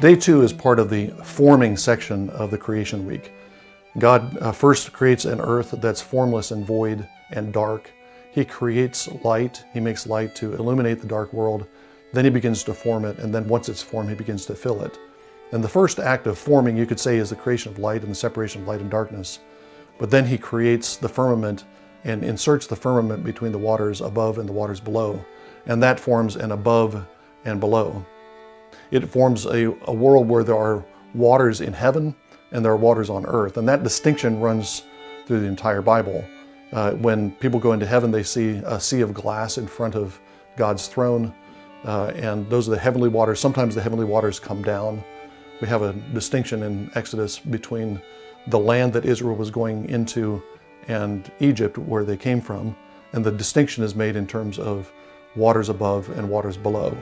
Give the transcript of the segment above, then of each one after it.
Day 2 is part of the forming section of the creation week. God first creates an earth that's formless and void and dark. He creates light. He makes light to illuminate the dark world. Then he begins to form it, and then once it's formed, he begins to fill it. And the first act of forming, you could say, is the creation of light and the separation of light and darkness. But then he creates the firmament and inserts the firmament between the waters above and the waters below. And that forms an above and below. It forms a world where there are waters in heaven and there are waters on earth. And that distinction runs through the entire Bible. When people go into heaven, they see a sea of glass in front of God's throne. And those are the heavenly waters. Sometimes the heavenly waters come down. We have a distinction in Exodus between the land that Israel was going into and Egypt, where they came from. And the distinction is made in terms of waters above and waters below.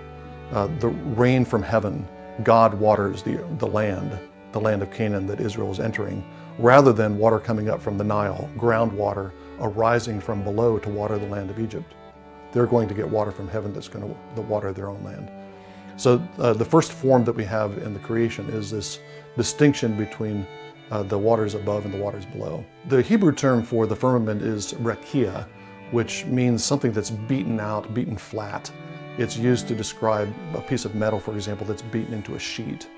The rain from heaven, God waters the land of Canaan that Israel is entering, rather than water coming up from the Nile, groundwater arising from below to water the land of Egypt. They're going to get water from heaven that's going to water their own land. So the first form that we have in the creation is this distinction between the waters above and the waters below. The Hebrew term for the firmament is rakia, which means something that's beaten out, beaten flat. It's used to describe a piece of metal, for example, that's beaten into a sheet.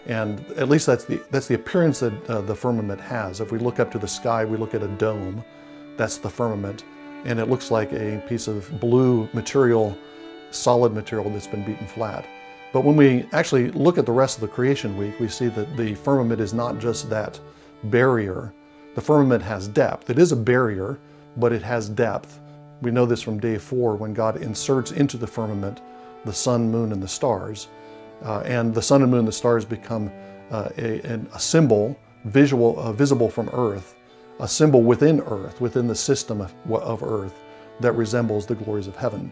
And at least that's the appearance that the firmament has. If we look up to the sky, we look at a dome. That's the firmament. And it looks like a piece of blue material, solid material that's been beaten flat. But when we actually look at the rest of the creation week, we see that the firmament is not just that barrier. The firmament has depth. It is a barrier, but it has depth. We know this from day 4 when God inserts into the firmament the sun, moon, and the stars. And the sun and moon and the stars become a symbol, visible from earth, a symbol within earth, within the system of earth that resembles the glories of heaven.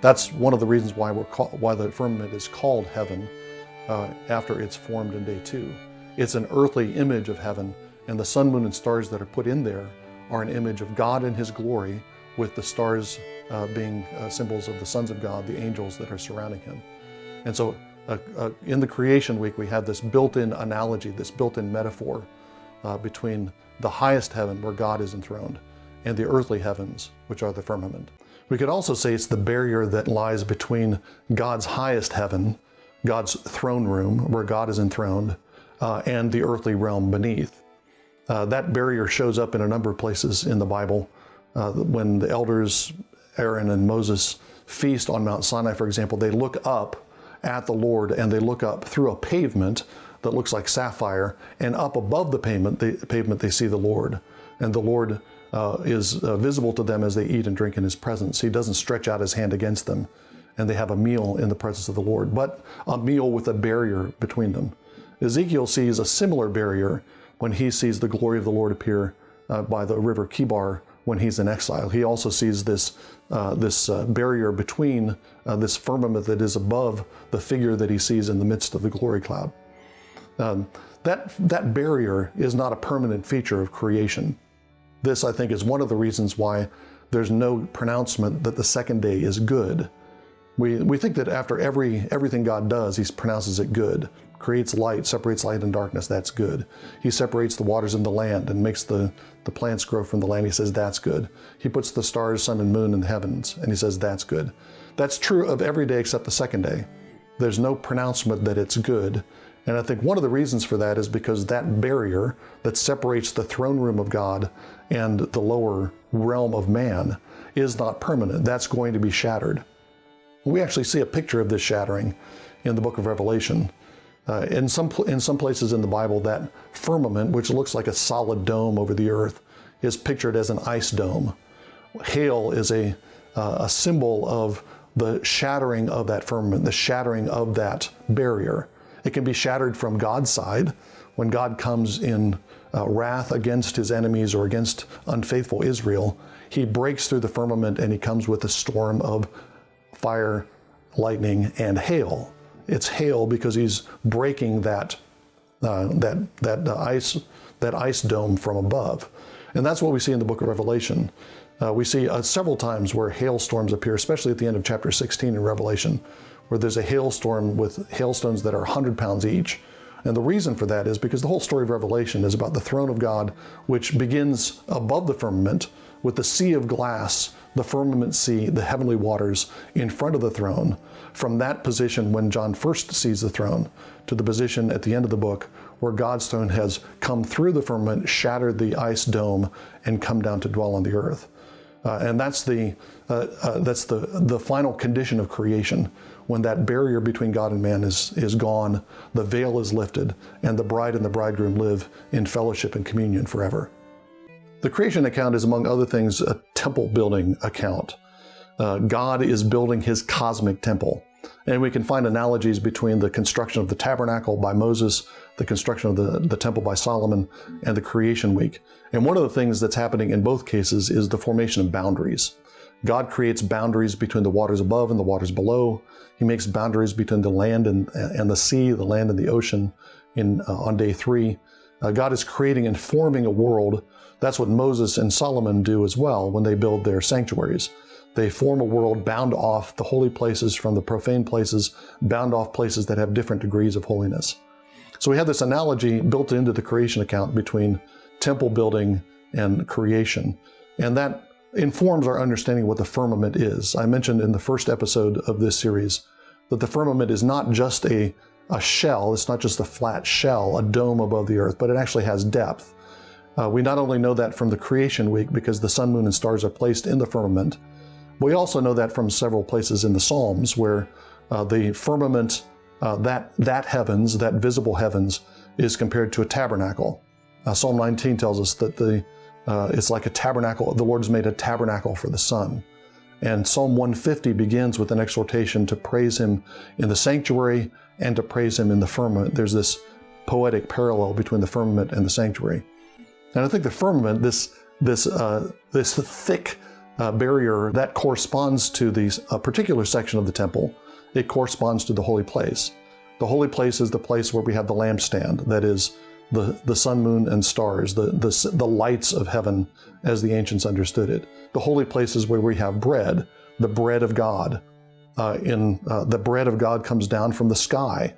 That's one of the reasons why the firmament is called heaven after it's formed in day 2. It's an earthly image of heaven, and the sun, moon, and stars that are put in there are an image of God and his glory, with the stars being symbols of the sons of God, the angels that are surrounding him. And so in the creation week, we have this built-in analogy, this built-in metaphor between the highest heaven, where God is enthroned, and the earthly heavens, which are the firmament. We could also say it's the barrier that lies between God's highest heaven, God's throne room, where God is enthroned, and the earthly realm beneath. That barrier shows up in a number of places in the Bible. When the elders, Aaron and Moses, feast on Mount Sinai, for example, they look up at the Lord, and they look up through a pavement that looks like sapphire, and up above the pavement they see the Lord. And the Lord is visible to them as they eat and drink in his presence. He doesn't stretch out his hand against them, and they have a meal in the presence of the Lord, but a meal with a barrier between them. Ezekiel sees a similar barrier when he sees the glory of the Lord appear by the river Kibar when he's in exile. He also sees this barrier between this firmament that is above the figure that he sees in the midst of the glory cloud. That barrier is not a permanent feature of creation. This, I think, is one of the reasons why there's no pronouncement that the second day is good. We think that after everything God does, he pronounces it good. Creates light, separates light and darkness, that's good. He separates the waters and the land and makes the plants grow from the land, he says that's good. He puts the stars, sun, and moon in the heavens, and he says that's good. That's true of every day except the second day. There's no pronouncement that it's good. And I think one of the reasons for that is because that barrier that separates the throne room of God and the lower realm of man is not permanent. That's going to be shattered. We actually see a picture of this shattering in the book of Revelation. In some places in the Bible, that firmament, which looks like a solid dome over the earth, is pictured as an ice dome. Hail is a symbol of the shattering of that firmament, the shattering of that barrier. It can be shattered from God's side when God comes in wrath against his enemies or against unfaithful Israel. He breaks through the firmament and he comes with a storm of fire, lightning, and hail. It's hail because he's breaking that ice dome from above. And that's what we see in the book of Revelation. We see several times where hailstorms appear, especially at the end of chapter 16 in Revelation, where there's a hailstorm with hailstones that are 100 pounds each. And the reason for that is because the whole story of Revelation is about the throne of God, which begins above the firmament with the sea of glass, the firmament sea, the heavenly waters in front of the throne. From that position, when John first sees the throne, to the position at the end of the book where God's throne has come through the firmament, shattered the ice dome, and come down to dwell on the earth. And that's the final condition of creation. When that barrier between God and man is gone, the veil is lifted, and the bride and the bridegroom live in fellowship and communion forever. The creation account is, among other things, a temple building account. God is building his cosmic temple. And we can find analogies between the construction of the tabernacle by Moses, the construction of the temple by Solomon, and the creation week. And one of the things that's happening in both cases is the formation of boundaries. God creates boundaries between the waters above and the waters below. He makes boundaries between the land and the sea, the land and the ocean on day 3. God is creating and forming a world. That's what Moses and Solomon do as well when they build their sanctuaries. They form a world, bound off the holy places from the profane places, bound off places that have different degrees of holiness. So we have this analogy built into the creation account between temple building and creation. And that informs our understanding of what the firmament is. I mentioned in the first episode of this series that the firmament is not just a shell, it's not just a flat shell, a dome above the earth, but it actually has depth. We not only know that from the creation week because the sun, moon, and stars are placed in the firmament, but we also know that from several places in the Psalms where the firmament, that heavens, that visible heavens, is compared to a tabernacle. Psalm 19 tells us that it's like a tabernacle. The Lord has made a tabernacle for the sun. And Psalm 150 begins with an exhortation to praise him in the sanctuary and to praise him in the firmament. There's this poetic parallel between the firmament and the sanctuary. And I think the firmament, this thick barrier, that corresponds to a particular section of the temple. It corresponds to the holy place. The holy place is the place where we have the lampstand, that is the sun, moon, and stars, the lights of heaven as the ancients understood it. The holy place is where we have bread, the bread of God. The bread of God comes down from the sky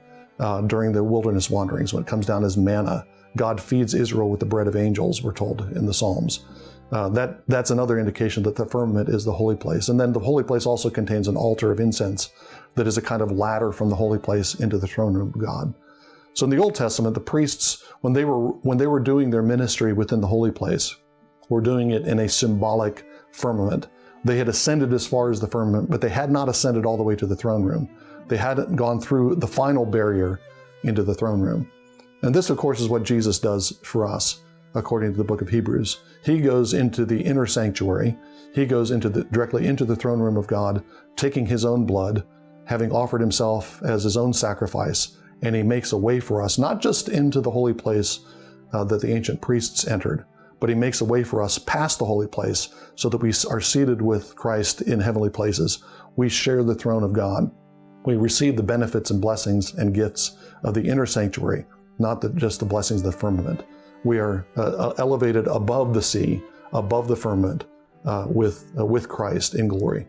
during the wilderness wanderings when it comes down as manna. God feeds Israel with the bread of angels, we're told in the Psalms. That's another indication that the firmament is the holy place. And then the holy place also contains an altar of incense that is a kind of ladder from the holy place into the throne room of God. So in the Old Testament, the priests, when they were doing their ministry within the holy place, were doing it in a symbolic firmament. They had ascended as far as the firmament, but they had not ascended all the way to the throne room. They hadn't gone through the final barrier into the throne room. And this, of course, is what Jesus does for us, according to the book of Hebrews. He goes into the inner sanctuary. He goes directly into the throne room of God, taking his own blood, having offered himself as his own sacrifice, and he makes a way for us, not just into the holy place that the ancient priests entered, but he makes a way for us past the holy place so that we are seated with Christ in heavenly places. We share the throne of God. We receive the benefits and blessings and gifts of the inner sanctuary, not just the blessings of the firmament. We are elevated above the sea, above the firmament, with Christ in glory.